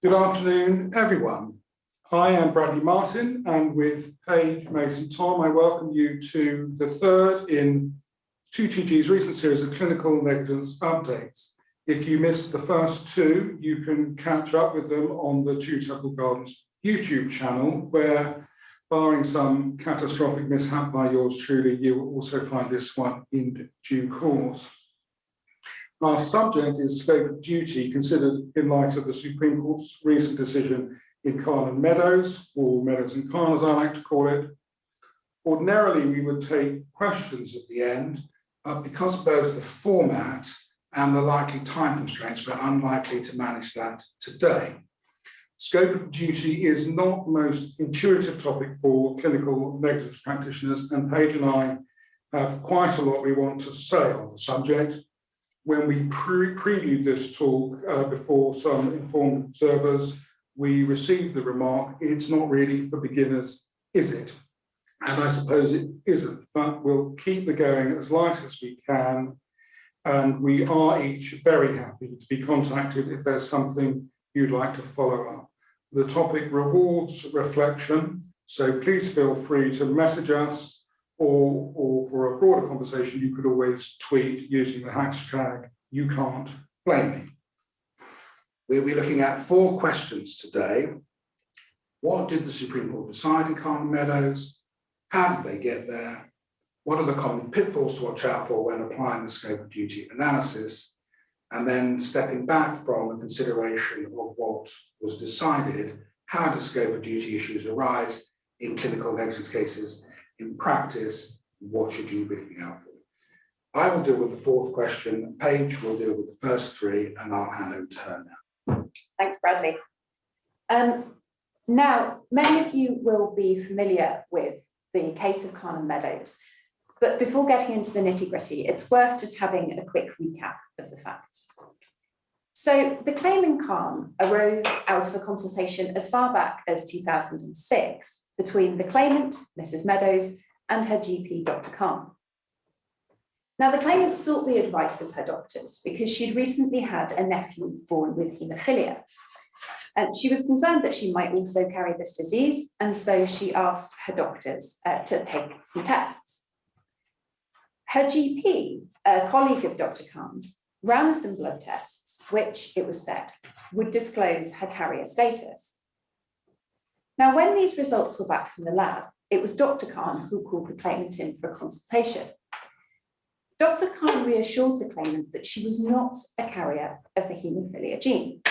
Good afternoon, everyone. I am Bradley Martin, and with Paige, Mason-Thom, I welcome you to the third in 2TG's recent series of clinical negligence updates. If you missed the first two, you can catch up with them on the Two Temple Gardens YouTube channel, where, barring some catastrophic mishap by yours truly, you will also find this one in due course. Our subject is scope of duty considered in light of the Supreme Court's recent decision in Meadows, or Meadows and Khan as I like to call it. Ordinarily, we would take questions at the end, but because both the format and the likely time constraints, we're unlikely to manage that today. Scope of duty is not the most intuitive topic for clinical negligence practitioners, and Paige and I have quite a lot we want to say on the subject. When we previewed this talk before some informed observers, we received the remark, it's not really for beginners, is it? And I suppose it isn't, but we'll keep the going as light as we can. And we are each very happy to be contacted if there's something you'd like to follow up. The topic rewards reflection, so please feel free to message us, or for a broader conversation, you could always tweet using the hashtag #YouCan'tBlameMe. We'll be looking at 4 questions today. What did the Supreme Court decide in Meadows? How did they get there? What are the common pitfalls to watch out for when applying the scope of duty analysis? And then stepping back from the consideration of what was decided, how do scope of duty issues arise in clinical negligence cases? In practice, what should you be looking out for? I will deal with the 4th question, Paige will deal with the first 3, and I'll hand over to her now. Thanks, Bradley. Now, many of you will be familiar with the case of Meadows, but before getting into the nitty-gritty, it's worth just having a quick recap of the facts. So the claim in Khan arose out of a consultation as far back as 2006 between the claimant, Mrs. Meadows, and her GP, Dr. Khan. Now, the claimant sought the advice of her doctors because she'd recently had a nephew born with haemophilia. And she was concerned that she might also carry this disease, and so she asked her doctors to take some tests. Her GP, a colleague of Dr. Khan's, ran some blood tests, which, it was said, would disclose her carrier status. Now, when these results were back from the lab, it was Dr. Khan who called the claimant in for a consultation. Dr. Khan reassured the claimant that she was not a carrier of the haemophilia gene.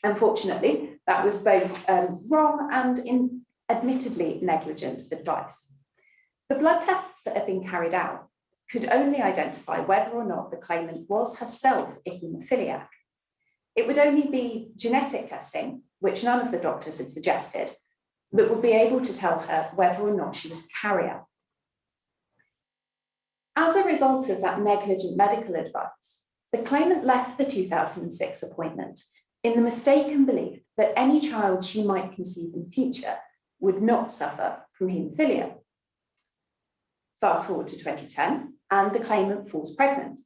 Unfortunately, that was both wrong and admittedly negligent advice. The blood tests that had been carried out could only identify whether or not the claimant was herself a haemophiliac. It would only be genetic testing, which none of the doctors had suggested, that would be able to tell her whether or not she was a carrier. As a result of that negligent medical advice, the claimant left the 2006 appointment in the mistaken belief that any child she might conceive in future would not suffer from haemophilia. Fast forward to 2010, and the claimant falls pregnant.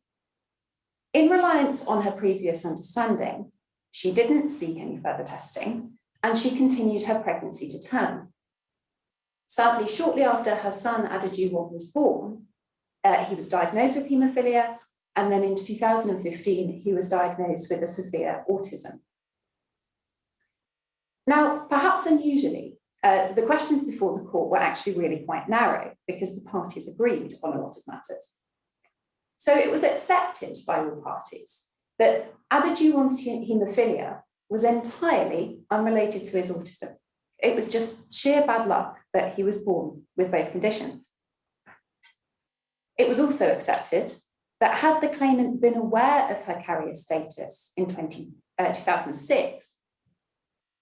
In reliance on her previous understanding, she didn't seek any further testing, and she continued her pregnancy to term. Sadly, shortly after her son Adejuwon was born, he was diagnosed with haemophilia, and then in 2015, he was diagnosed with a severe autism. Now, perhaps unusually, the questions before the court were actually really quite narrow because the parties agreed on a lot of matters. So it was accepted by all parties that Adejuwon's haemophilia was entirely unrelated to his autism. It was just sheer bad luck that he was born with both conditions. It was also accepted that had the claimant been aware of her carrier status in 2006,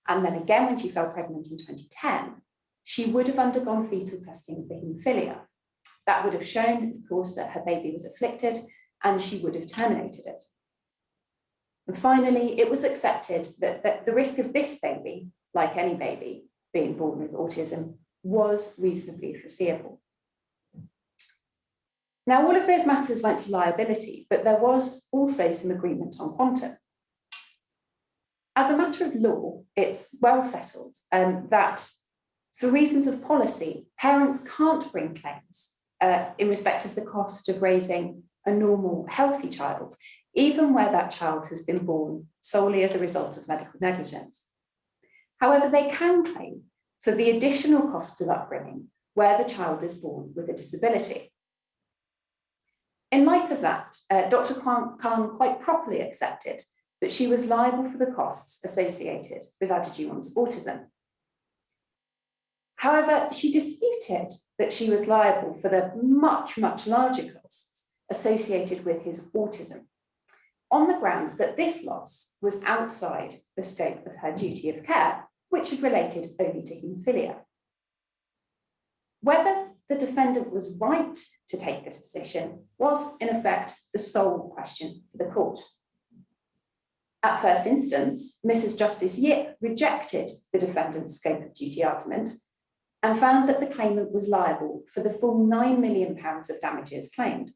and then again when she fell pregnant in 2010, she would have undergone fetal testing for haemophilia. That would have shown, of course, that her baby was afflicted, and she would have terminated it. And finally, it was accepted that the risk of this baby, like any baby being born with autism, was reasonably foreseeable. Now, all of those matters went to liability, but there was also some agreement on quantum. As a matter of law, it's well settled that for reasons of policy, parents can't bring claims in respect of the cost of raising a normal, healthy child, even where that child has been born solely as a result of medical negligence. However, they can claim for the additional costs of upbringing where the child is born with a disability. In light of that, Dr. Khan quite properly accepted that she was liable for the costs associated with Adejuwon's autism. However, she disputed that she was liable for the much, much larger costs associated with his autism, on the grounds that this loss was outside the scope of her duty of care, which had related only to haemophilia. Whether the defendant was right to take this position was, in effect, the sole question for the court. At first instance, Mrs. Justice Yip rejected the defendant's scope of duty argument and found that the claimant was liable for the full £9 million of damages claimed.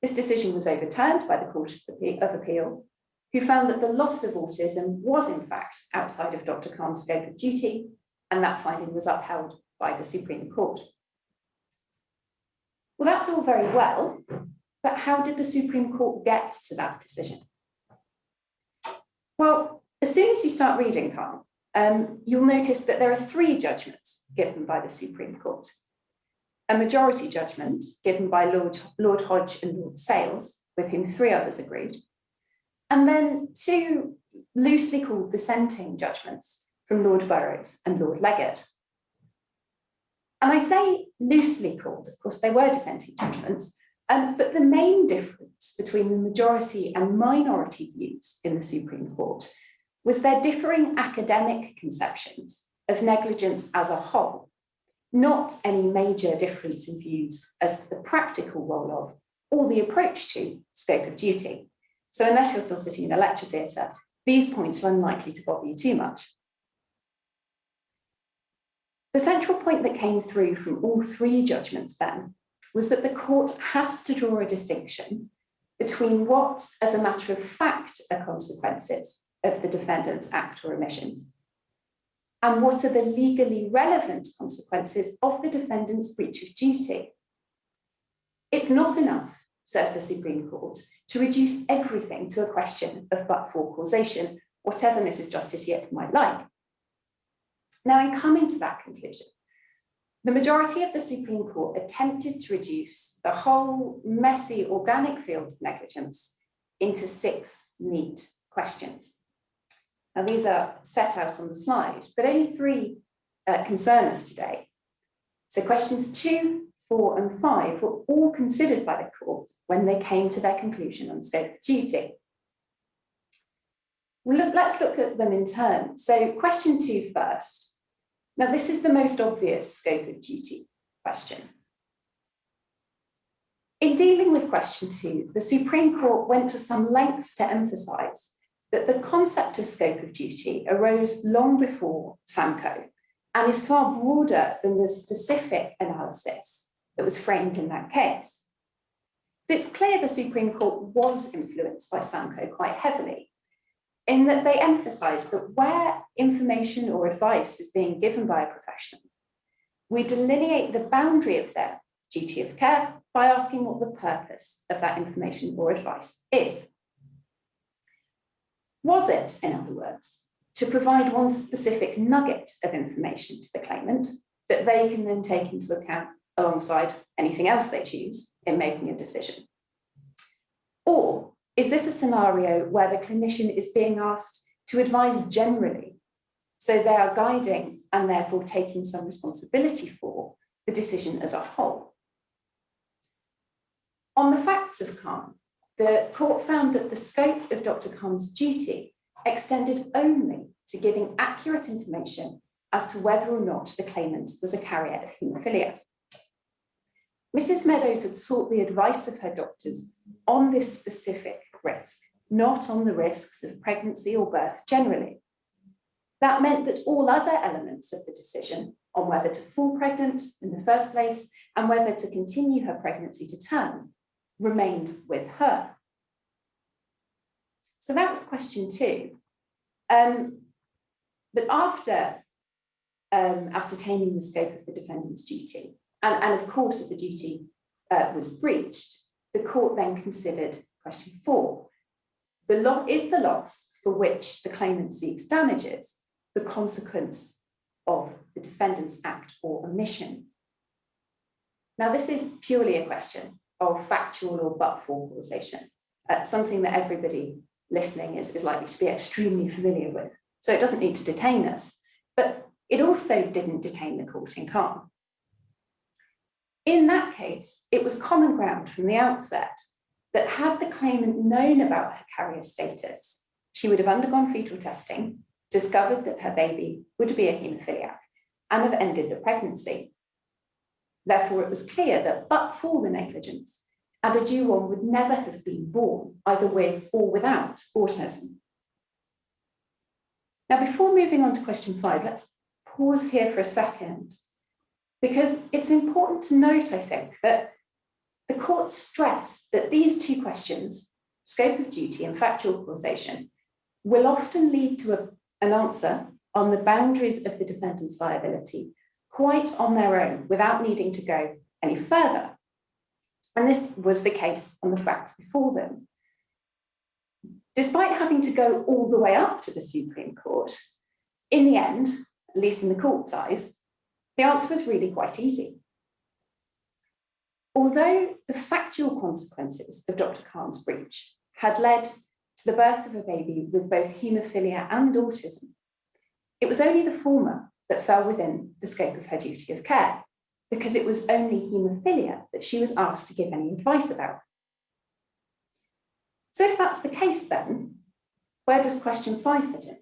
This decision was overturned by the Court of Appeal, who found that the loss of autism was in fact outside of Dr. Khan's scope of duty, and that finding was upheld by the Supreme Court. Well, that's all very well, but how did the Supreme Court get to that decision? Well, as soon as you start reading Khan, you'll notice that there are 3 judgments given by the Supreme Court. A majority judgment given by Lord Hodge and Lord Sales, with whom 3 others agreed, and then 2 loosely called dissenting judgments from Lord Burrows and Lord Leggett. And I say loosely called, of course they were dissenting judgments, but the main difference between the majority and minority views in the Supreme Court was their differing academic conceptions of negligence as a whole, not any major difference in views as to the practical role of or the approach to scope of duty. So unless you're still sitting in a lecture theatre, these points are unlikely to bother you too much. The central point that came through from all 3 judgments then was that the court has to draw a distinction between what, as a matter of fact, are consequences of the defendant's act or omissions, and what are the legally relevant consequences of the defendant's breach of duty. It's not enough, says the Supreme Court, to reduce everything to a question of but-for causation, whatever Mrs. Justice Yip might like. Now, in coming to that conclusion, the majority of the Supreme Court attempted to reduce the whole messy organic field of negligence into 6 neat questions. Now, these are set out on the slide, but only 3 concern us today. So questions 2, 4, and 5 were all considered by the court when they came to their conclusion on scope of duty. Well, let's look at them in turn. So question 2 first. Now, this is the most obvious scope of duty question. In dealing with question 2, the Supreme Court went to some lengths to emphasise that the concept of scope of duty arose long before Samco and is far broader than the specific analysis that was framed in that case. But it's clear the Supreme Court was influenced by Samco quite heavily, in that they emphasise that where information or advice is being given by a professional, we delineate the boundary of their duty of care by asking what the purpose of that information or advice is. Was it, in other words, to provide one specific nugget of information to the claimant that they can then take into account alongside anything else they choose in making a decision? Or is this a scenario where the clinician is being asked to advise generally, so they are guiding and therefore taking some responsibility for the decision as a whole? On the facts of Khan, the court found that the scope of Dr. Khan's duty extended only to giving accurate information as to whether or not the claimant was a carrier of haemophilia. Mrs. Meadows had sought the advice of her doctors on this specific risk, not on the risks of pregnancy or birth generally. That meant that all other elements of the decision on whether to fall pregnant in the first place and whether to continue her pregnancy to term remained with her. So that was question 2. But after ascertaining the scope of the defendant's duty, and of course that the duty was breached, the court then considered question 4. Is the loss for which the claimant seeks damages the consequence of the defendant's act or omission? Now, this is purely a question of factual or but-for causation, something that everybody listening is likely to be extremely familiar with. So it doesn't need to detain us, but it also didn't detain the court in Calm. In that case, it was common ground from the outset that had the claimant known about her carrier status, she would have undergone fetal testing, discovered that her baby would be a haemophiliac, and have ended the pregnancy. Therefore, it was clear that but for the negligence, Adejuwon would never have been born, either with or without autism. Now, before moving on to question 5, let's pause here for a second, because it's important to note, I think, that the court stressed that these two questions, scope of duty and factual causation, will often lead to an answer on the boundaries of the defendant's liability quite on their own, without needing to go any further. And this was the case on the facts before them. Despite having to go all the way up to the Supreme Court, in the end, at least in the court's eyes, the answer was really quite easy. Although the factual consequences of Dr. Khan's breach had led to the birth of a baby with both haemophilia and autism, it was only the former that fell within the scope of her duty of care, because it was only haemophilia that she was asked to give any advice about. So if that's the case, then where does question 5 fit in?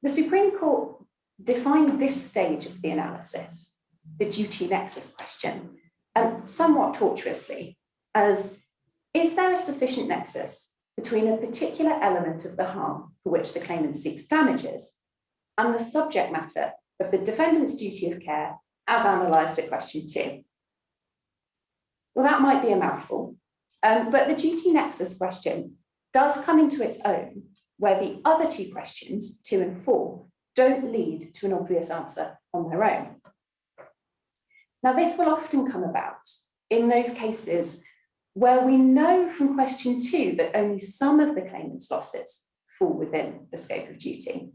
The Supreme Court defined this stage of the analysis, the duty nexus question, somewhat tortuously as, is there a sufficient nexus between a particular element of the harm for which the claimant seeks damages and the subject matter of the defendant's duty of care as analysed at question 2? Well, that might be a mouthful, but the duty nexus question does come into its own where the other two questions, 2 and 4, don't lead to an obvious answer on their own. Now, this will often come about in those cases where we know from question 2 that only some of the claimant's losses fall within the scope of duty,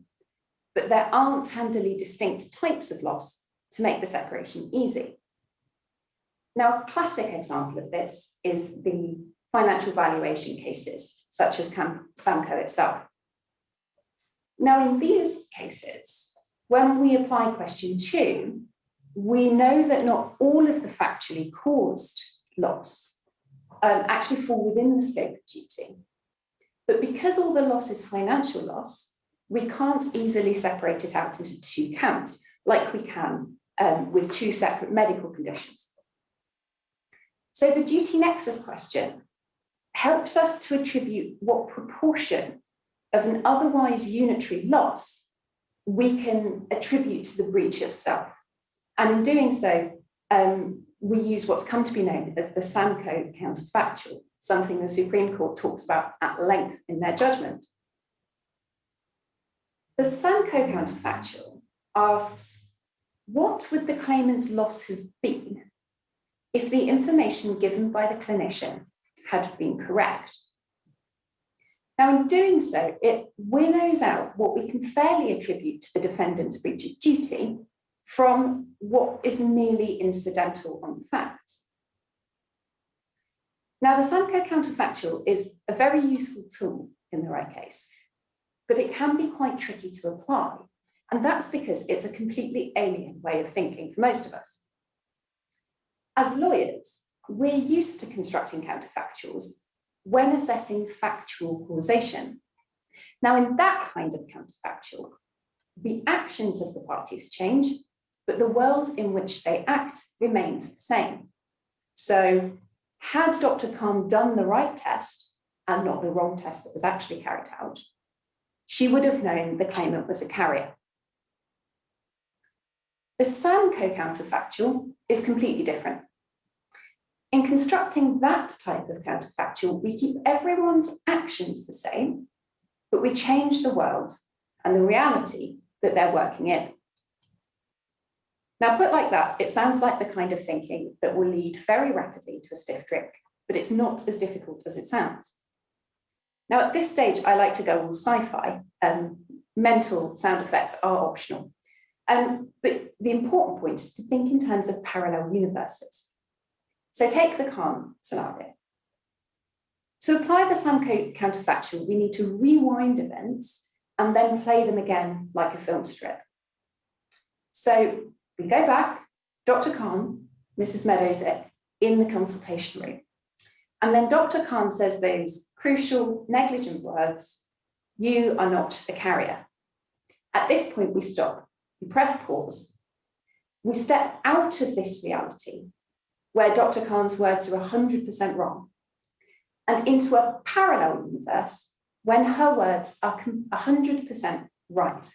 but there aren't handily distinct types of loss to make the separation easy. Now, a classic example of this is the financial valuation cases, such as Samco itself. Now, in these cases, when we apply question 2, we know that not all of the factually caused loss actually fall within the scope of duty. But because all the loss is financial loss, we can't easily separate it out into 2 counts, like we can with 2 separate medical conditions. So the duty nexus question helps us to attribute what proportion of an otherwise unitary loss we can attribute to the breach itself. And in doing so, we use what's come to be known as the Samco counterfactual, something the Supreme Court talks about at length in their judgment. The Samco counterfactual asks, what would the claimant's loss have been if the information given by the clinician had been correct? Now, in doing so, it winnows out what we can fairly attribute to the defendant's breach of duty from what is merely incidental on the facts. Now, the Samco counterfactual is a very useful tool in the right case, but it can be quite tricky to apply. And that's because it's a completely alien way of thinking for most of us. As lawyers, we're used to constructing counterfactuals when assessing factual causation. Now, in that kind of counterfactual, the actions of the parties change, but the world in which they act remains the same. So, had Dr. Khan done the right test and not the wrong test that was actually carried out, she would have known the claimant was a carrier. The Samco counterfactual is completely different. In constructing that type of counterfactual, we keep everyone's actions the same, but we change the world and the reality that they're working in. Now, put like that, it sounds like the kind of thinking that will lead very rapidly to a stiff drink, but it's not as difficult as it sounds. Now, at this stage, I like to go all sci-fi. Mental sound effects are optional. But the important point is to think in terms of parallel universes. So take the calm scenario. To apply the Samco counterfactual, we need to rewind events and then play them again like a film strip. So we go back, Dr. Khan, Mrs. Meadows in the consultation room. And then Dr. Khan says those crucial, negligent words, "You are not a carrier." At this point, we stop, we press pause. We step out of this reality where Dr. Khan's words are 100% wrong and into a parallel universe when her words are 100% right.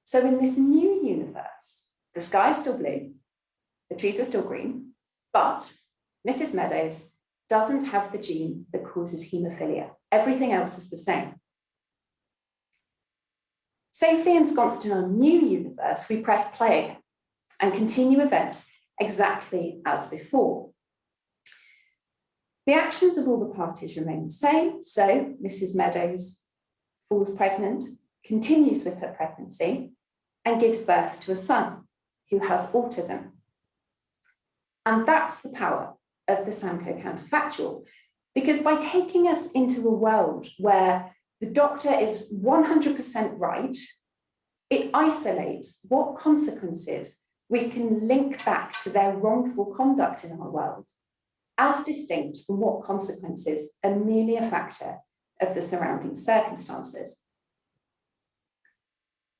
So in this new universe, the sky is still blue, the trees are still green, but Mrs. Meadows doesn't have the gene that causes haemophilia. Everything else is the same. Safely ensconced in our new universe, we press play and continue events exactly as before. The actions of all the parties remain the same. So Mrs. Meadows falls pregnant, continues with her pregnancy, and gives birth to a son who has autism. And that's the power of the Samco counterfactual, because by taking us into a world where the doctor is 100% right, it isolates what consequences we can link back to their wrongful conduct in our world, as distinct from what consequences are merely a factor of the surrounding circumstances.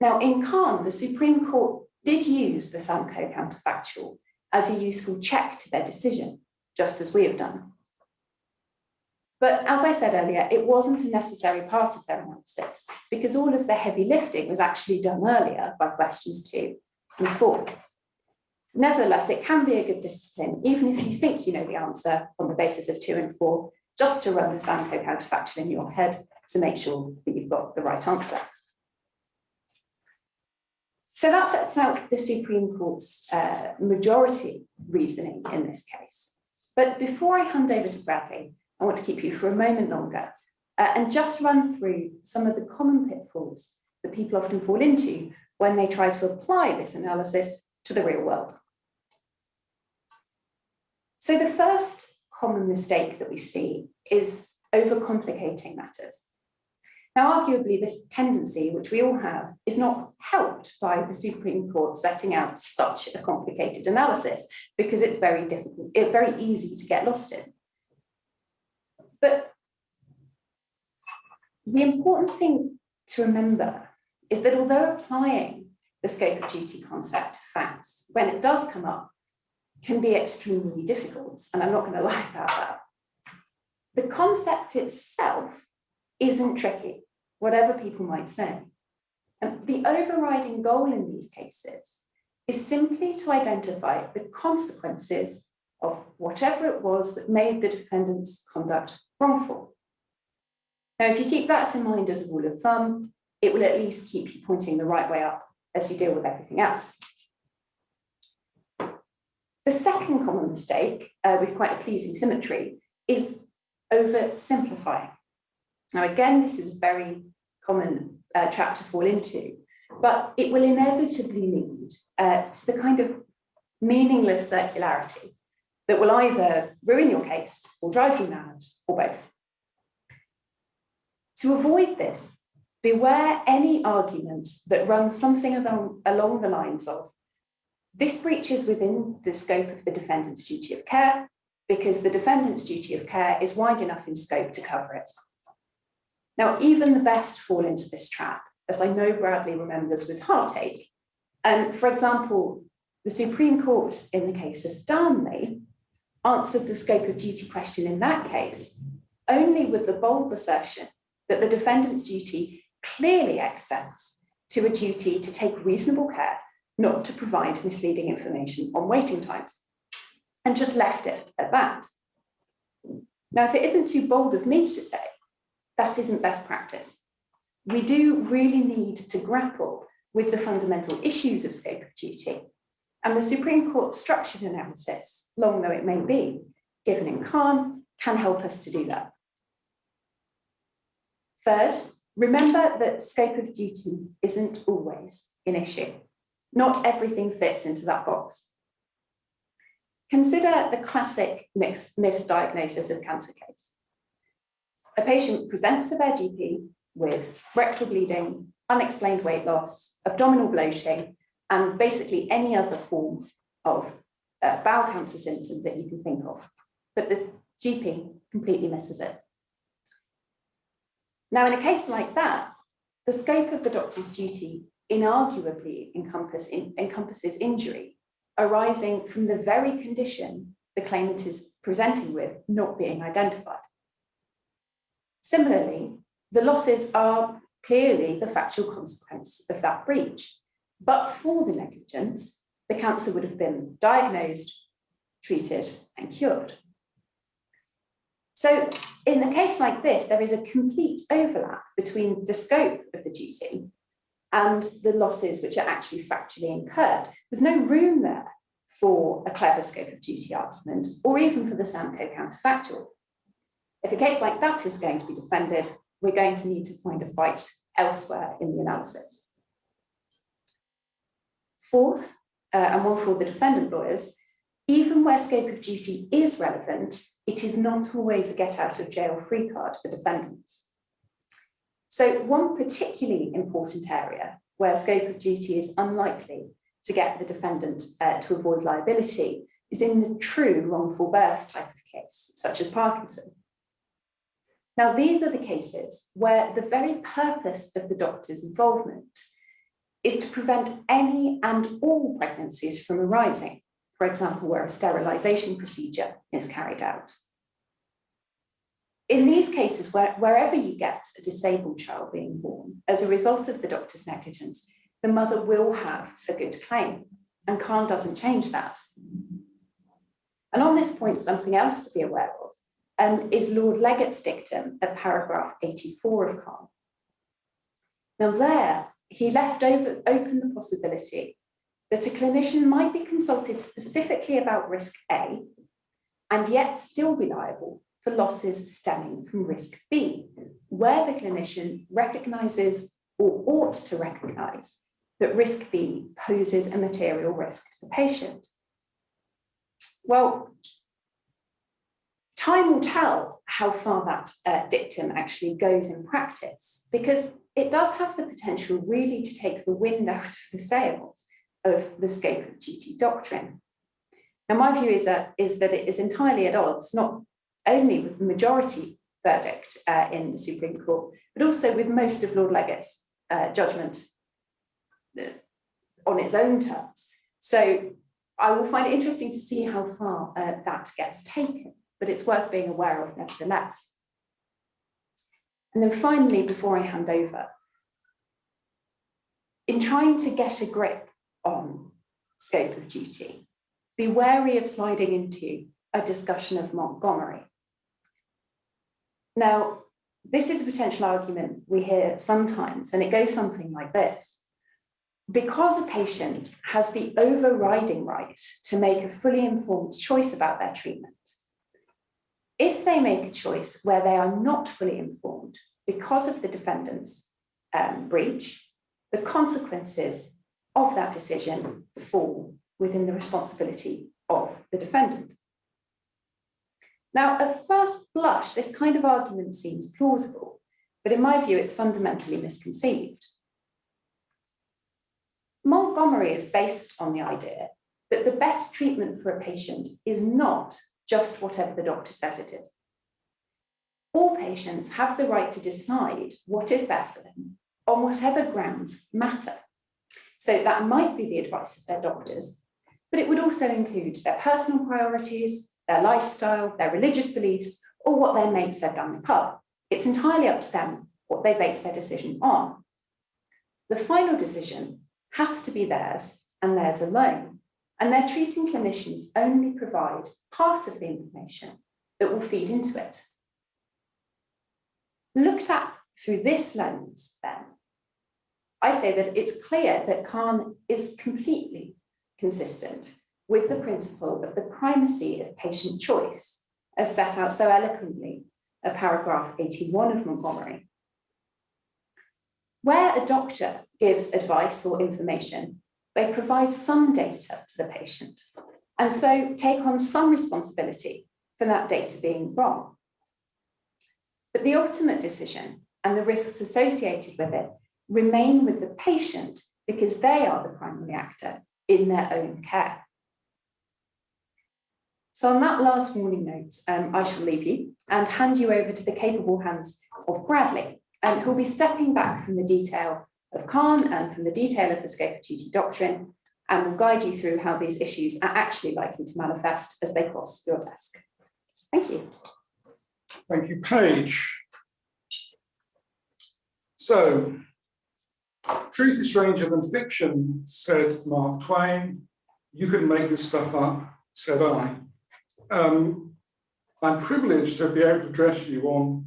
Now, in Khan, the Supreme Court did use the Samco counterfactual as a useful check to their decision, just as we have done. But as I said earlier, it wasn't a necessary part of their analysis because all of the heavy lifting was actually done earlier by questions 2 and 4. Nevertheless, it can be a good discipline, even if you think you know the answer on the basis of 2 and 4, just to run the Samco counterfactual in your head to make sure that you've got the right answer. So that sets out the Supreme Court's majority reasoning in this case. But before I hand over to Bradley, I want to keep you for a moment longer and just run through some of the common pitfalls that people often fall into when they try to apply this analysis to the real world. So the first common mistake that we see is overcomplicating matters. Now, arguably, this tendency, which we all have, is not helped by the Supreme Court setting out such a complicated analysis because it's very difficult, it's very easy to get lost in. But the important thing to remember is that although applying the scope of duty concept to facts, when it does come up, can be extremely difficult, and I'm not going to lie about that, the concept itself isn't tricky, whatever people might say. And the overriding goal in these cases is simply to identify the consequences of whatever it was that made the defendant's conduct wrongful. Now, if you keep that in mind as a rule of thumb, it will at least keep you pointing the right way up as you deal with everything else. The second common mistake, with quite a pleasing symmetry, is oversimplifying. Now, again, this is a very common trap to fall into, but it will inevitably lead to the kind of meaningless circularity that will either ruin your case or drive you mad, or both. To avoid this, beware any argument that runs something along the lines of, this breaches within the scope of the defendant's duty of care because the defendant's duty of care is wide enough in scope to cover it. Now, even the best fall into this trap, as I know Bradley remembers with heartache. For example, the Supreme Court in the case of Darnley answered the scope of duty question in that case only with the bold assertion that the defendant's duty clearly extends to a duty to take reasonable care not to provide misleading information on waiting times, and just left it at that. Now, if it isn't too bold of me to say, that isn't best practice. We do really need to grapple with the fundamental issues of scope of duty, and the Supreme Court structured analysis, long though it may be, given in Khan, can help us to do that. Third, remember that scope of duty isn't always an issue. Not everything fits into that box. Consider the classic misdiagnosis of cancer case. A patient presents to their GP with rectal bleeding, unexplained weight loss, abdominal bloating, and basically any other form of bowel cancer symptom that you can think of. But the GP completely misses it. Now, in a case like that, the scope of the doctor's duty inarguably encompasses injury arising from the very condition the claimant is presenting with not being identified. Similarly, the losses are clearly the factual consequence of that breach. But for the negligence, the cancer would have been diagnosed, treated, and cured. So in a case like this, there is a complete overlap between the scope of the duty and the losses which are actually factually incurred. There's no room there for a clever scope of duty argument, or even for the Samco counterfactual. If a case like that is going to be defended, we're going to need to find a fight elsewhere in the analysis. Fourth, and one for the defendant lawyers, even where scope of duty is relevant, it is not always a get out of jail free card for defendants. So one particularly important area where scope of duty is unlikely to get the defendant to avoid liability is in the true wrongful birth type of case, such as Parkinson. Now, these are the cases where the very purpose of the doctor's involvement is to prevent any and all pregnancies from arising, for example, where a sterilisation procedure is carried out. In these cases, wherever you get a disabled child being born as a result of the doctor's negligence, the mother will have a good claim, and Khan doesn't change that. And on this point, something else to be aware of is Lord Legate's dictum at paragraph 84 of Khan. Now there, he left open the possibility that a clinician might be consulted specifically about risk A and yet still be liable for losses stemming from risk B, where the clinician recognises or ought to recognise that risk B poses a material risk to the patient. Well, time will tell how far that dictum actually goes in practice, because it does have the potential really to take the wind out of the sails of the scope of duty doctrine. Now, my view is that it is entirely at odds, not only with the majority verdict in the Supreme Court, but also with most of Lord Legate's judgment on its own terms. So I will find it interesting to see how far that gets taken, but it's worth being aware of nevertheless. And then finally, before I hand over, in trying to get a grip on scope of duty, be wary of sliding into a discussion of Montgomery. Now, this is a potential argument we hear sometimes, and it goes something like this. Because a patient has the overriding right to make a fully informed choice about their treatment, if they make a choice where they are not fully informed because of the defendant's breach, the consequences of that decision fall within the responsibility of the defendant. Now, at first blush, this kind of argument seems plausible, but in my view, it's fundamentally misconceived. Montgomery is based on the idea that the best treatment for a patient is not just whatever the doctor says it is. All patients have the right to decide what is best for them on whatever grounds matter. So that might be the advice of their doctors, but it would also include their personal priorities, their lifestyle, their religious beliefs, or what their mate said down the pub. It's entirely up to them what they base their decision on. The final decision has to be theirs and theirs alone, and their treating clinicians only provide part of the information that will feed into it. Looked at through this lens, then, I say that it's clear that CAN is completely consistent with the principle of the primacy of patient choice, as set out so eloquently at paragraph 81 of Montgomery. Where a doctor gives advice or information, they provide some data to the patient, and so take on some responsibility for that data being wrong. But the ultimate decision and the risks associated with it remain with the patient because they are the primary actor in their own care. So on that last warning note, I shall leave you and hand you over to the capable hands of Bradley, who'll be stepping back from the detail of CAN and from the detail of the scope of duty doctrine, and will guide you through how these issues are actually likely to manifest as they cross your desk. Thank you. Thank you, Paige. So, truth is stranger than fiction, said Mark Twain. You can make this stuff up, said I. I'm privileged to be able to address you on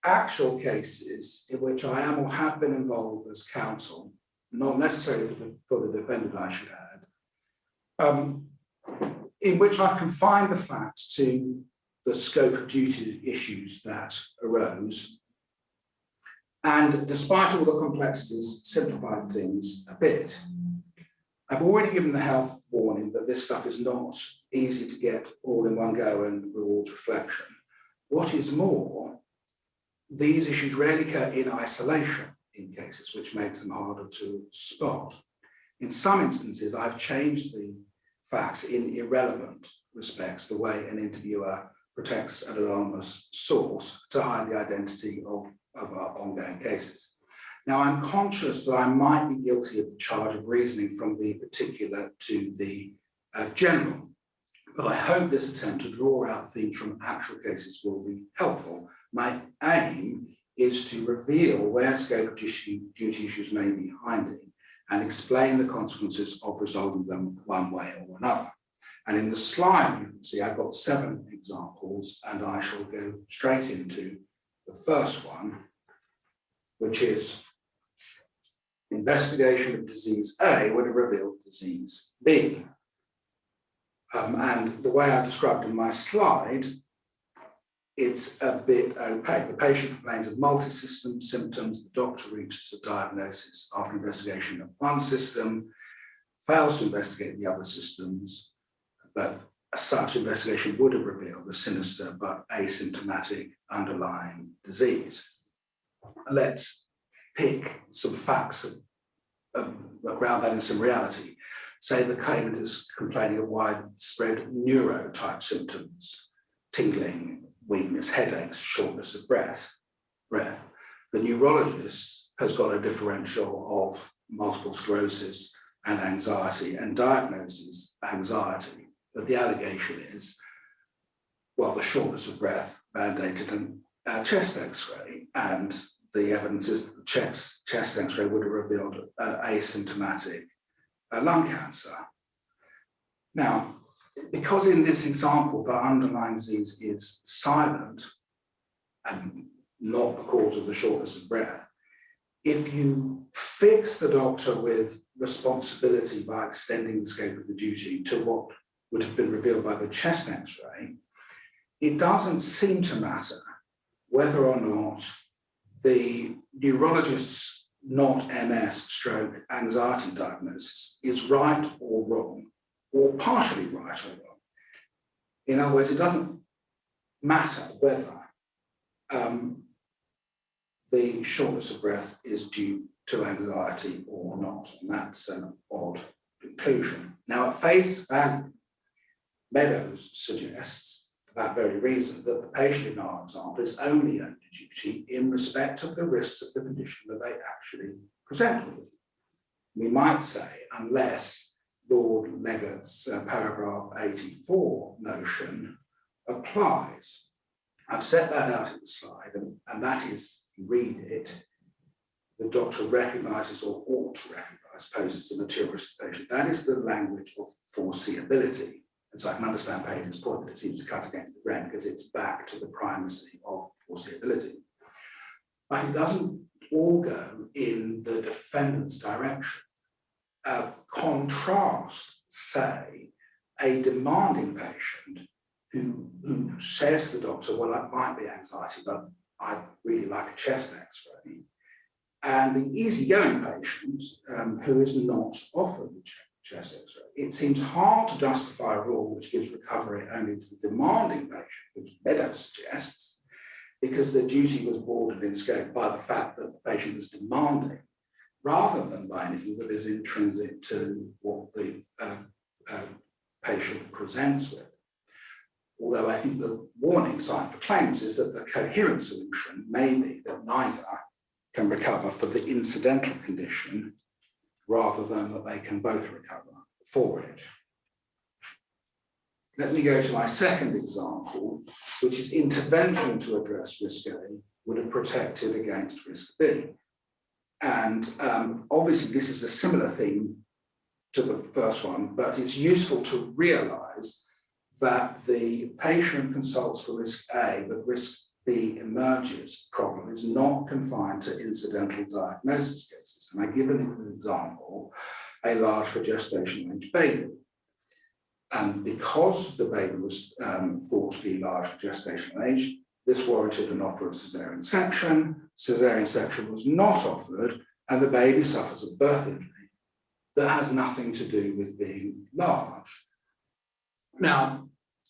actual cases in which I am or have been involved as counsel, not necessarily for the defendant, I should add, in which I've confined the facts to the scope of duty issues that arose, and despite all the complexities, simplified things a bit. I've already given the health warning that this stuff is not easy to get all in one go and rewards reflection. What is more, these issues rarely occur in isolation in cases, which makes them harder to spot. In some instances, I've changed the facts in irrelevant respects, the way an interviewer protects an anonymous source to hide the identity of our ongoing cases. Now, I'm conscious that I might be guilty of the charge of reasoning from the particular to the general, but I hope this attempt to draw out themes from actual cases will be helpful. My aim is to reveal where scope of duty issues may be hiding and explain the consequences of resolving them one way or another. And in the slide, you can see I've got 7 examples, and I shall go straight into the first one, which is investigation of disease A would have revealed disease B. And the way I described in my slide, it's a bit opaque. The patient complains of multi-system symptoms. The doctor reaches a diagnosis after investigation of one system, fails to investigate the other systems, but as such investigation would have revealed a sinister but asymptomatic underlying disease. Let's pick some facts ground that in some reality. Say the claimant is complaining of widespread neuro-type symptoms, tingling, weakness, headaches, shortness of breath. The neurologist has got a differential of multiple sclerosis and anxiety and diagnoses anxiety. But the allegation is, well, the shortness of breath mandated a chest x-ray, and the evidence is that the chest x-ray would have revealed asymptomatic lung cancer. Now, because in this example, the underlying disease is silent and not the cause of the shortness of breath, if you fix the doctor with responsibility by extending the scope of the duty to what would have been revealed by the chest x-ray, it doesn't seem to matter whether or not the neurologist's not MS stroke anxiety diagnosis is right or wrong, or partially right or wrong. In other words, it doesn't matter whether the shortness of breath is due to anxiety or not, and that's an odd conclusion. Now, at face value, Meadows suggests, for that very reason, that the patient in our example is only under duty in respect of the risks of the condition that they actually present with. We might say, unless Lord Leggett's paragraph 84 notion applies. I've set that out in the slide, and that is, you read it, the doctor recognises or ought to recognise poses a material risk to the patient. That is the language of foreseeability. And so I can understand Paige's point that it seems to cut against the grain because it's back to the primacy of foreseeability. but it doesn't all go in the defendant's direction. Contrast, say, a demanding patient who says to the doctor, well, that might be anxiety, but I'd really like a chest x-ray, and the easygoing patient who is not offered the chest x-ray. It seems hard to justify a rule which gives recovery only to the demanding patient, which Meadows suggests, because the duty was bordered in scope by the fact that the patient was demanding, rather than by anything that is intrinsic to what the patient presents with. Although I think the warning sign for claimants is that the coherent solution may be that neither can recover for the incidental condition, rather than that they can both recover for it. Let me go to my second example, which is intervention to address risk A would have protected against risk B. And obviously this is a similar theme to the first one, but it's useful to realize that the patient consults for risk A, but risk B emerges problem is not confined to incidental diagnosis cases. And I give an example, a large for gestational age baby. And because the baby was thought to be large for gestational age, this warranted an offer of caesarean section. Caesarean section was not offered, and the baby suffers a birth injury that has nothing to do with being large. Now,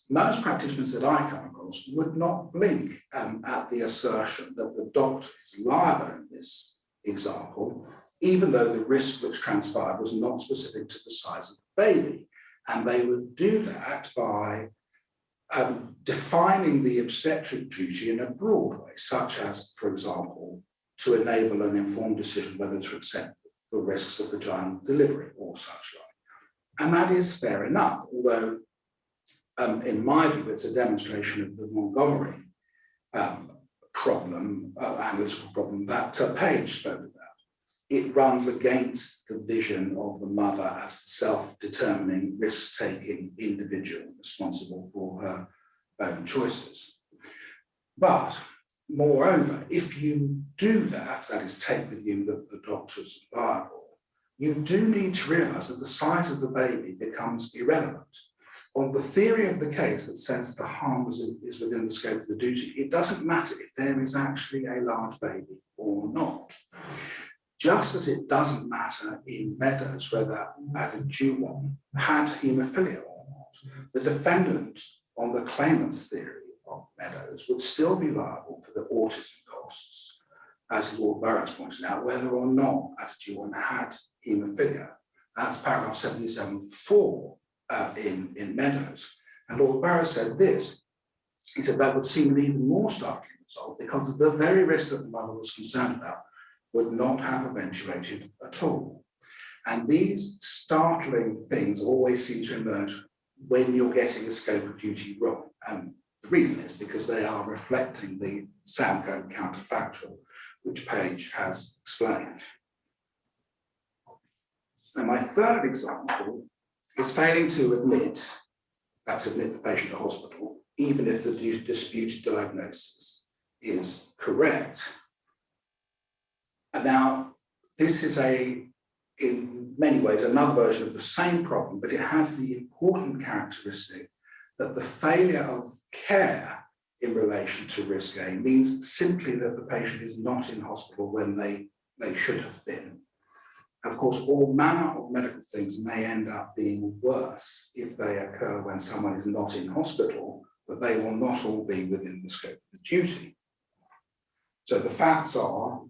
most practitioners that I come across would not blink at the assertion that the doctor is liable in this example, even though the risk which transpired was not specific to the size of the baby. And they would do that by defining the obstetric duty in a broad way, such as, for example, to enable an informed decision whether to accept the risks of vaginal delivery or such like. And that is fair enough, although in my view, it's a demonstration of the Montgomery problem, analytical problem that Paige spoke about. It runs against the vision of the mother as the self-determining, risk-taking individual responsible for her own choices. But moreover, if you do that, that is, take the view that the doctor's liable, you do need to realize that the size of the baby becomes irrelevant. On the theory of the case that says the harm is within the scope of the duty, it doesn't matter if there is actually a large baby or not. Just as it doesn't matter in Meadows whether Adejuwon had haemophilia or not, the defendant on the claimant's theory of Meadows would still be liable for the autism costs, as Lord Burroughs pointed out, whether or not Adejuwon had haemophilia. That's paragraph 77(4) in Meadows. And Lord Burroughs said this. He said that would seem an even more startling result because of the very risk that the mother was concerned about would not have eventuated at all. And these startling things always seem to emerge when you're getting a scope of duty wrong. And the reason is because they are reflecting the Samco counterfactual, which Paige has explained. Now, my third example is failing to admit, that's admit the patient to hospital, even if the disputed diagnosis is correct. And now, this is in many ways, another version of the same problem, but it has the important characteristic that the failure of care in relation to risk A means simply that the patient is not in hospital when they should have been. Of course, all manner of medical things may end up being worse if they occur when someone is not in hospital, but they will not all be within the scope of the duty. So the facts are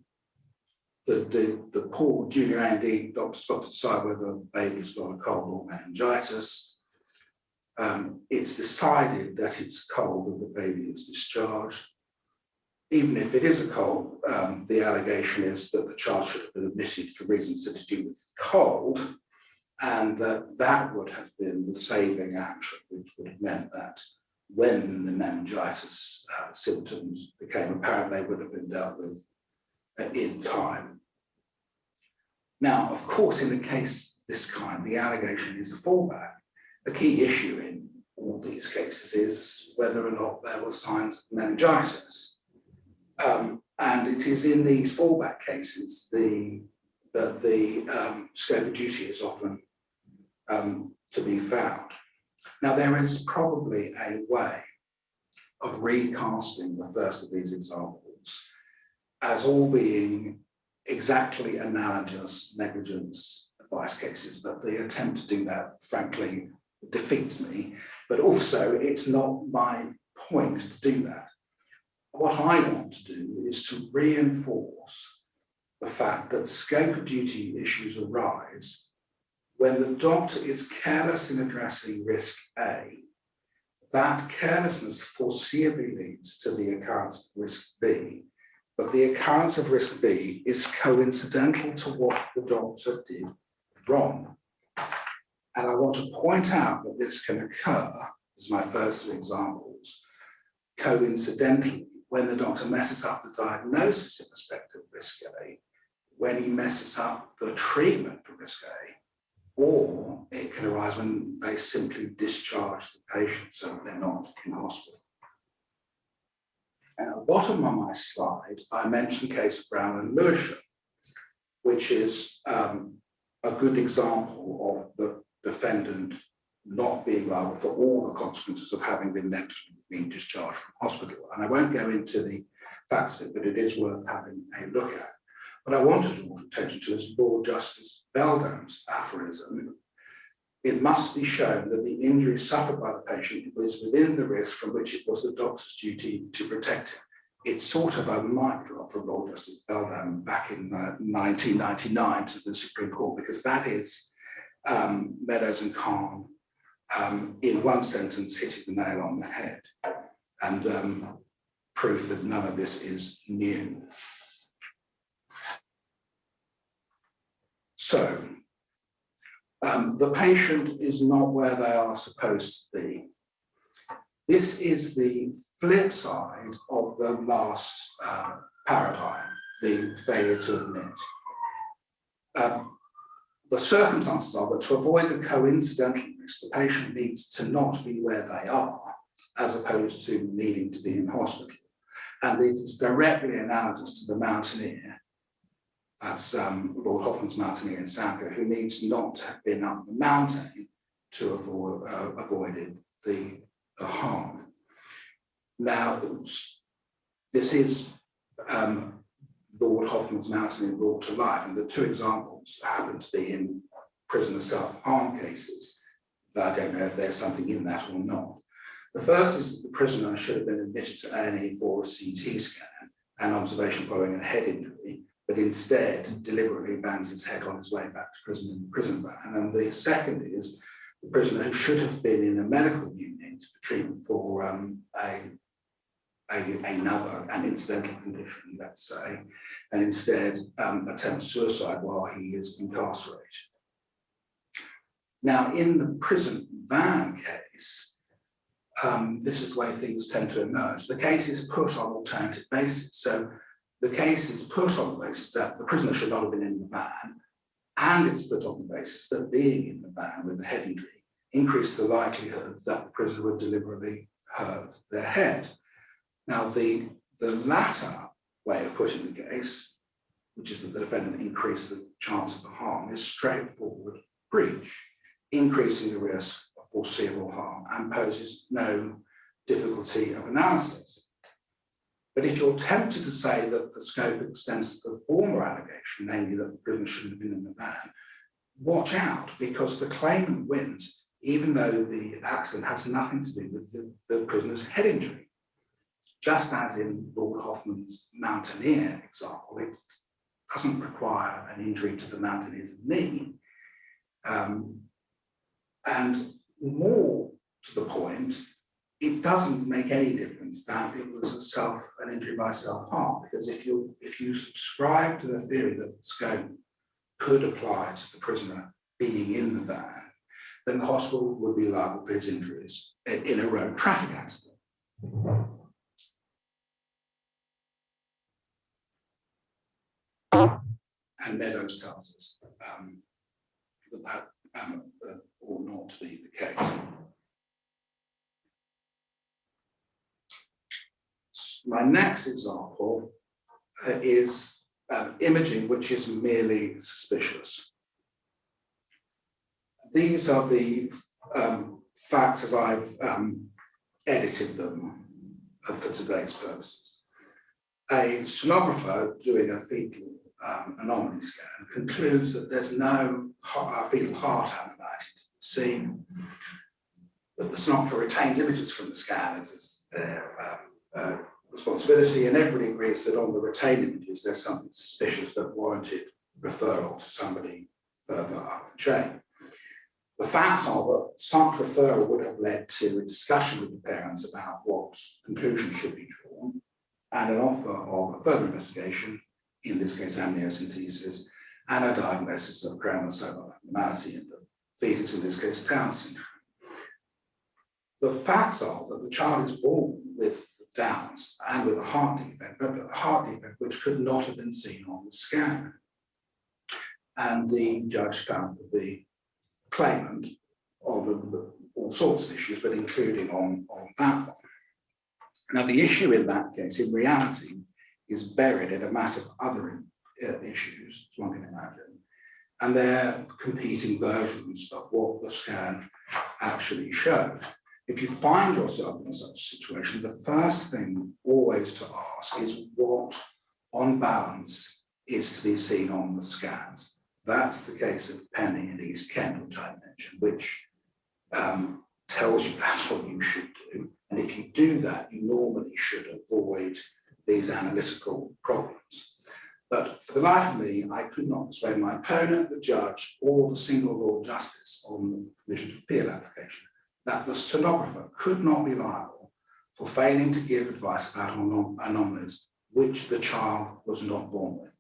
that the poor junior A&D doctor's got to decide whether the baby's got a cold or meningitis. It's decided that it's cold and the baby is discharged. Even if it is a cold, the allegation is that the child should have been admitted for reasons to do with cold, and that would have been the saving action, which would have meant that when the meningitis symptoms became apparent, they would have been dealt with in time. Now, of course, in a case this kind, the allegation is a fallback. The key issue in all these cases is whether or not there were signs of meningitis. And it is in these fallback cases that the scope of duty is often to be found. Now, there is probably a way of recasting the first of these examples as all being exactly analogous negligence advice cases, but the attempt to do that, frankly, defeats me. But also, it's not my point to do that. What I want to do is to reinforce the fact that scope of duty issues arise when the doctor is careless in addressing risk A. That carelessness foreseeably leads to the occurrence of risk B, but the occurrence of risk B is coincidental to what the doctor did wrong. And I want to point out that this can occur, as my first three examples, coincidentally when the doctor messes up the diagnosis in respect of risk A, when he messes up the treatment for risk A, or it can arise when they simply discharge the patient so that they're not in hospital. At the bottom of my slide, I mentioned the case of Brown and Lewisham, which is a good example of the defendant not being liable for all the consequences of having been negligently discharged from hospital. And I won't go into the facts of it, but it is worth having a look at. What I want to draw attention to is Lord Justice Beldam's aphorism. It must be shown that the injury suffered by the patient was within the risk from which it was the doctor's duty to protect him. It's sort of a mic drop from Lord Justice Beldam back in 1999 to the Supreme Court, because that is Meadows and Kahn in one sentence hitting the nail on the head, and proof that none of this is new. So, the patient is not where they are supposed to be. This is the flip side of the last paradigm, the failure to admit. The circumstances are that to avoid the coincidental risk, the patient needs to not be where they are, as opposed to needing to be in hospital. And it is directly analogous to the mountaineer. That's Lord Hoffman's mountaineer in Sanka, who needs not to have been up the mountain to avoid avoided the harm. Now, this is Lord Hoffman's mountaineer brought to life, and the two examples happen to be in prisoner self-harm cases. I don't know if there's something in that or not. The first is that the prisoner should have been admitted to A&E for a CT scan and observation following a head injury, but instead deliberately bangs his head on his way back to prison in the prison van. And the second is the prisoner who should have been in a medical unit for treatment for an incidental condition, let's say, and instead attempts suicide while he is incarcerated. Now, in the prison van case, this is the way things tend to emerge. The case is put on alternative basis. So the case is put on the basis that the prisoner should not have been in the van, and it's put on the basis that being in the van with the head injury increased the likelihood that the prisoner would deliberately hurt their head. Now, the latter way of putting the case, which is that the defendant increased the chance of the harm, is straightforward breach, increasing the risk of foreseeable harm, and poses no difficulty of analysis. But if you're tempted to say that the scope extends to the former allegation, namely that the prisoner shouldn't have been in the van, watch out, because the claimant wins, even though the accident has nothing to do with the prisoner's head injury. Just as in Lord Hoffman's mountaineer example, it doesn't require an injury to the mountaineer's knee. And more to the point, it doesn't make any difference that it was an injury by self-harm, because if you subscribe to the theory that the scope could apply to the prisoner being in the van, then the hospital would be liable for his injuries in a road traffic accident. And Meadows tells us that ought not to be the case. My next example is imaging which is merely suspicious. These are the facts as I've edited them for today's purposes. A sonographer doing a fetal anomaly scan concludes that there's no fetal heart abnormality to be seen, that the sonographer retains images from the scan as their responsibility, and everybody agrees that on the retained images there's something suspicious that warranted referral to somebody further up the chain. The facts are that such referral would have led to a discussion with the parents about what conclusions should be drawn, and an offer of a further investigation, in this case amniocentesis, and a diagnosis of chromosomal abnormality in the fetus, in this case Down syndrome. The facts are that the child is born with Downs and with a heart defect, but a heart defect which could not have been seen on the scan. And the judge found for the claimant on all sorts of issues, but including on that one. Now, the issue in that case, in reality, is buried in a mass of other issues, as one can imagine, and they're competing versions of what the scan actually showed. If you find yourself in such a situation, the first thing always to ask is what, on balance, is to be seen on the scans. That's the case of Penny and East Kent, which I mentioned, which tells you that's what you should do. And if you do that, you normally should avoid these analytical problems. But for the life of me, I could not persuade my opponent, the judge, or the single Lord Justice on the permission to appeal application that the sonographer could not be liable for failing to give advice about anomalies which the child was not born with.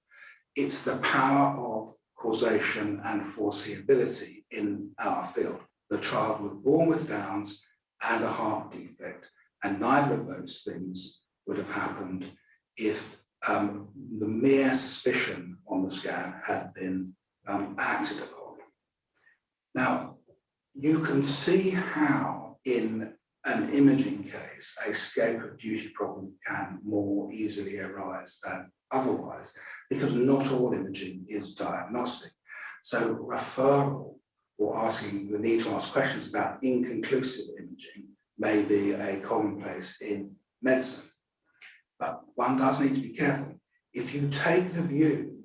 It's the power of causation and foreseeability in our field. The child was born with Downs and a heart defect, and neither of those things would have happened if the mere suspicion on the scan had been acted upon. Now, you can see how in an imaging case, a scope of duty problem can more easily arise than otherwise, because not all imaging is diagnostic. So referral or asking the need to ask questions about inconclusive imaging may be a commonplace in medicine. But one does need to be careful. If you take the view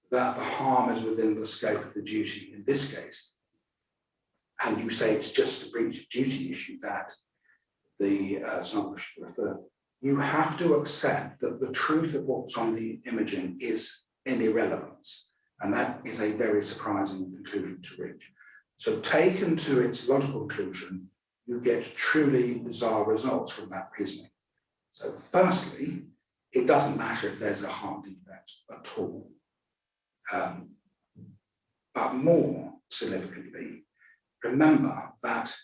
that the harm is within the scope of the duty in this case, and you say it's just a breach of duty issue that the sonographer should refer, you have to accept that the truth of what's on the imaging is an irrelevance. And that is a very surprising conclusion to reach. So taken to its logical conclusion, you get truly bizarre results from that reasoning. So firstly, it doesn't matter if there's a heart defect at all. But more significantly, remember that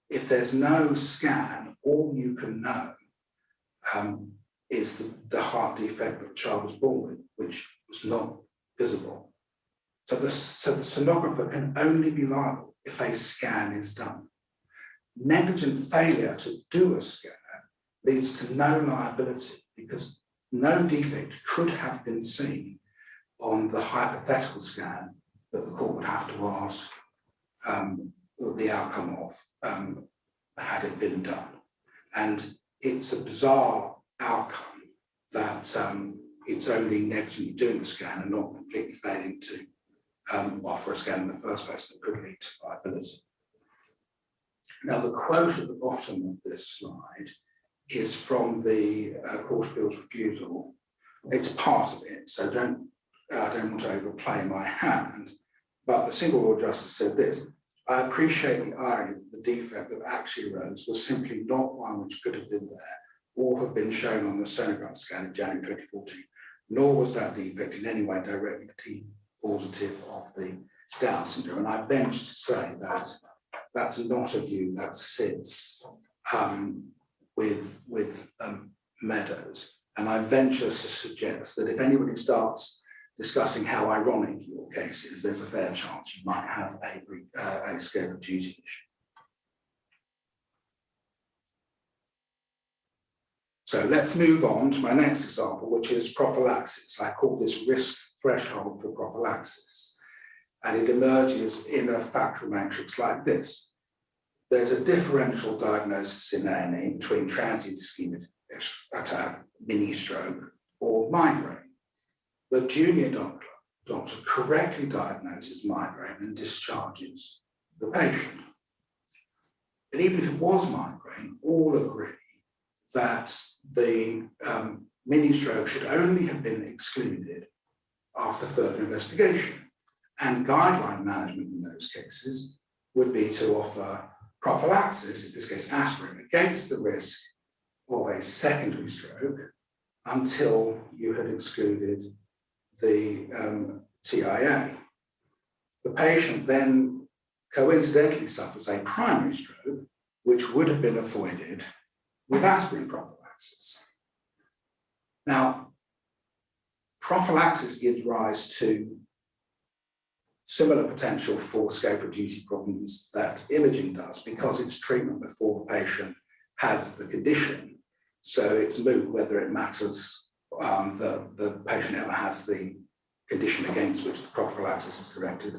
if there's no scan, all you can know is the heart defect that the child was born with, which was not visible. So the sonographer can only be liable if a scan is done. Negligent failure to do a scan leads to no liability because no defect could have been seen on the hypothetical scan that the court would have to ask the outcome of had it been done. And it's a bizarre outcome that it's only negligently doing the scan and not completely failing to offer a scan in the first place that could lead to liability. Now, the quote at the bottom of this slide is from the Court of Appeal's refusal. It's part of it, so I don't want to overplay my hand, but the single Lord Justice said this: I appreciate the irony that the defect that actually arose was simply not one which could have been there or have been shown on the sonogram scan in January 2014, nor was that defect in any way directly causative of the Down syndrome. And I venture to say that that's not a view that sits with Meadows. And I venture to suggest that if anybody starts discussing how ironic your case is, there's a fair chance you might have a scope of duty issue. So let's move on to my next example, which is prophylaxis. I call this risk threshold for prophylaxis. And it emerges in a factual matrix like this. There's a differential diagnosis in A&E between transient ischemic attack, mini stroke, or migraine. The junior doctor correctly diagnoses migraine and discharges the patient. And even if it was migraine, all agree that the mini stroke should only have been excluded after further investigation. And guideline management in those cases would be to offer prophylaxis, in this case aspirin, against the risk of a secondary stroke until you had excluded the TIA. The patient then coincidentally suffers a primary stroke, which would have been avoided with aspirin prophylaxis. Now, prophylaxis gives rise to similar potential for scope of duty problems that imaging does, because it's treatment before the patient has the condition. So it's moot whether it matters the patient ever has the condition against which the prophylaxis is directed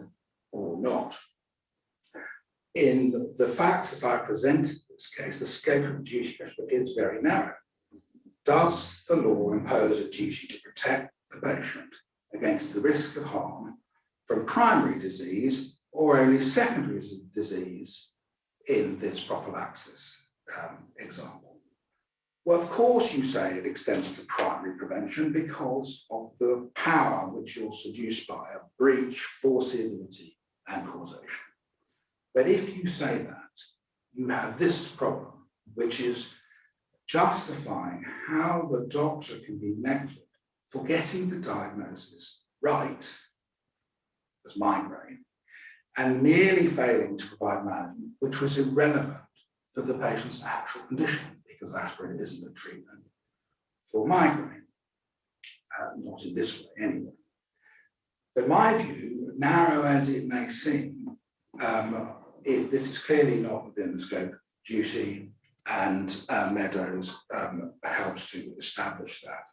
or not. In the facts as I presented in this case, the scope of duty question is very narrow. Does the law impose a duty to protect the patient against the risk of harm from primary disease or only secondary disease in this prophylaxis example? Well, of course you say it extends to primary prevention because of the power which you're seduced by, a breach, foreseeability, and causation. But if you say that, you have this problem, which is justifying how the doctor can be negligent for getting the diagnosis right as migraine and merely failing to provide management, which was irrelevant for the patient's actual condition, because aspirin isn't a treatment for migraine, not in this way anyway. So my view, narrow as it may seem, this is clearly not within the scope of duty, and Meadows helps to establish that.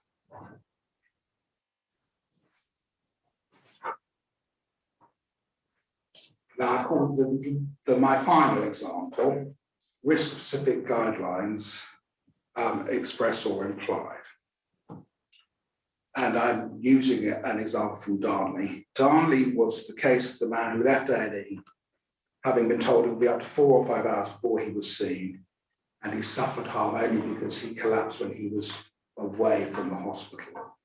Now I've called my final example, risk-specific guidelines, express or implied. And I'm using an example from Darnley. Darnley was the case of the man who left A&E, having been told it would be up to 4 or 5 hours before he was seen, and he suffered harm only because he collapsed when he was away from the hospital.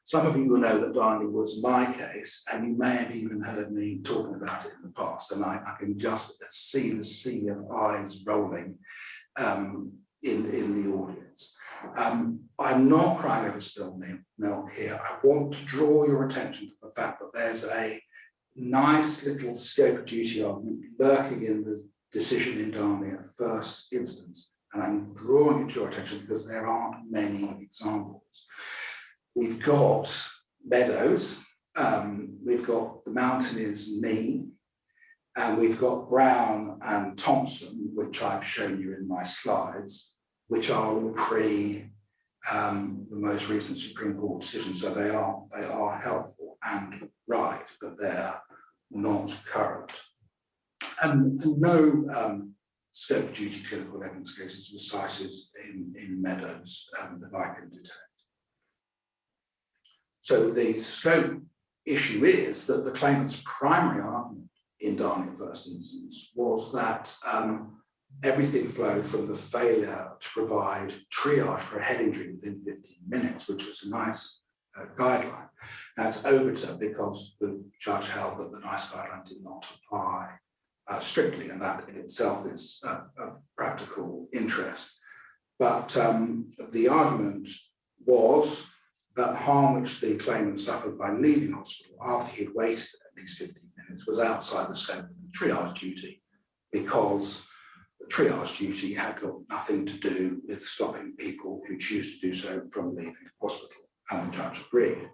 Some of you will know that Darnley was my case, and you may have even heard me talking about it in the past, and I can just see the sea of eyes rolling in the audience. I'm not crying over spilled milk here. I want to draw your attention to the fact that there's a nice little scope of duty argument lurking in the decision in Darnley at first instance, and I'm drawing it to your attention because there aren't many examples. We've got Meadows, we've got the Mountaineer's Knee, and we've got Brown and Thompson, which I've shown you in my slides, which are all pre the most recent Supreme Court decision. So they are helpful and right, but they're not current. And no scope of duty clinical evidence cases were cited in Meadows that I can detect. So the scope issue is that the claimant's primary argument in Darnley first instance was that everything flowed from the failure to provide triage for a head injury within 15 minutes, which was a nice guideline. Now it's obiter because the judge held that the NICE guideline did not apply strictly, and that in itself is of practical interest. But the argument was that harm which the claimant suffered by leaving hospital after he had waited at least 15 minutes was outside the scope of the triage duty, because the triage duty had got nothing to do with stopping people who choose to do so from leaving hospital, and the judge agreed.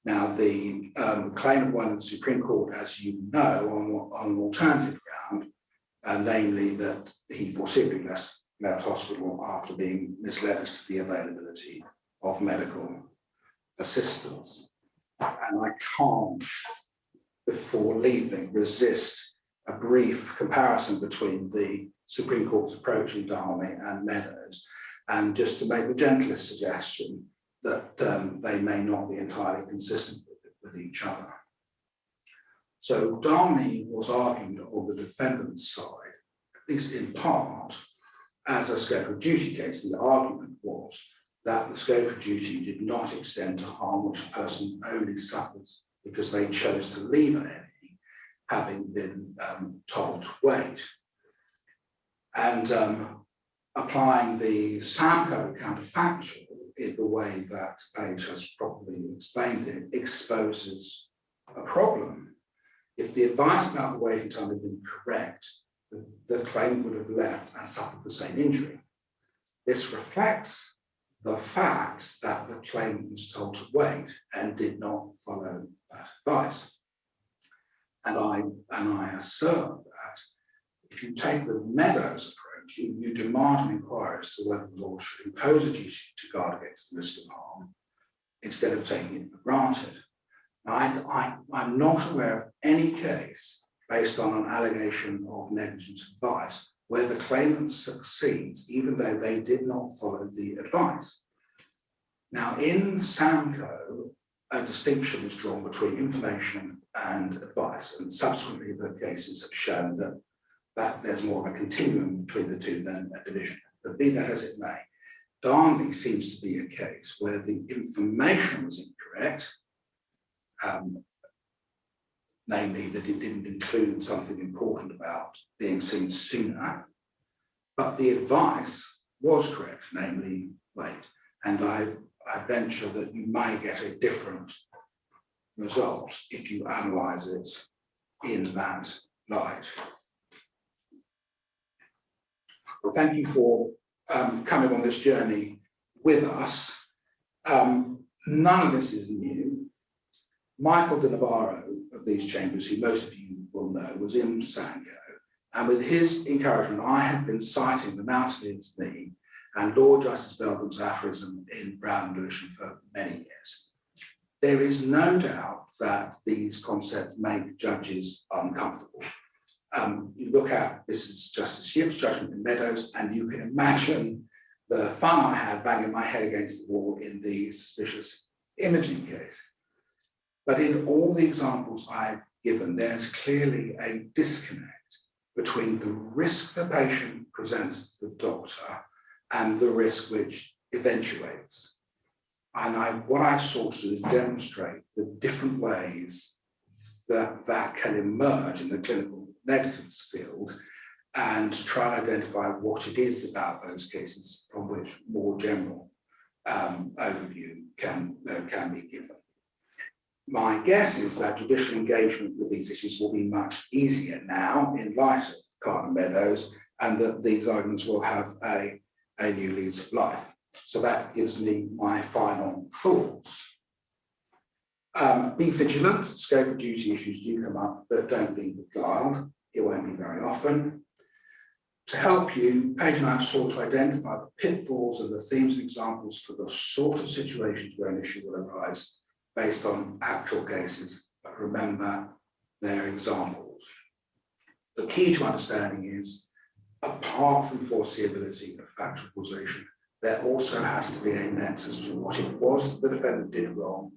Now, the claimant won in the Supreme Court, as you know, on an alternative ground, namely that he foreseeably left hospital after being misled as to the availability of medical assistance. And I can't, before leaving, resist a brief comparison between the Supreme Court's approach in Darnley and Meadows, and just to make the gentlest suggestion that they may not be entirely consistent with each other. So Darnley was argued on the defendant's side, at least in part, as a scope of duty case. The argument was that the scope of duty did not extend to harm which a person only suffers because they chose to leave an NE, having been told to wait. And applying the Samco counterfactual in the way that Paige has properly explained it, exposes a problem. If the advice about the waiting time had been correct, the claimant would have left and suffered the same injury. This reflects the fact that the claimant was told to wait and did not follow that advice. And I assert that if you take the Meadows approach, you demand an inquiry as to whether the law should impose a duty to guard against the risk of harm instead of taking it for granted. Now, I'm not aware of any case based on an allegation of negligent advice where the claimant succeeds even though they did not follow the advice. Now, in Samco, a distinction is drawn between information and advice, and subsequently the cases have shown that there's more of a continuum between the two than a division. But be that as it may, Darnley seems to be a case where the information was incorrect, namely that it didn't include something important about being seen sooner, but the advice was correct, namely wait. And I venture that you may get a different result if you analyse it in that light. Well, thank you for coming on this journey with us. None of this is new. Michael De Navarro of these chambers, who most of you will know, was in Samco, and with his encouragement, I have been citing the Mountaineer's Knee and Lord Justice Belden's aphorism in Brown and Lewisham for many years. There is no doubt that these concepts make judges uncomfortable. You look at, this is Justice Yip's judgment in Meadows, and you can imagine the fun I had banging my head against the wall in the suspicious imaging case. But in all the examples I've given, there's clearly a disconnect between the risk the patient presents to the doctor and the risk which eventuates. And what I've sought to do is demonstrate the different ways that can emerge in the clinical negligence field and try and identify what it is about those cases from which more general overview can be given. My guess is that judicial engagement with these issues will be much easier now in light of Carter Meadows, and that these arguments will have a new lease of life. So that gives me my final thoughts. Be vigilant. Scope of duty issues do come up, but don't be beguiled. It won't be very often. To help you, Paige and I have sought to identify the pitfalls and the themes and examples for the sort of situations where an issue will arise based on actual cases, but remember, they're examples. The key to understanding is, apart from foreseeability and factual causation, there also has to be a nexus between what it was that the defendant did wrong,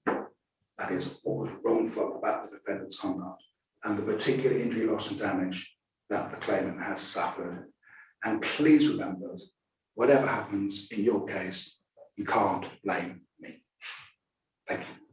that is, what was wrongful about the defendant's conduct, and the particular injury, loss, and damage that the claimant has suffered. And please remember, whatever happens in your case, you can't blame me. Thank you.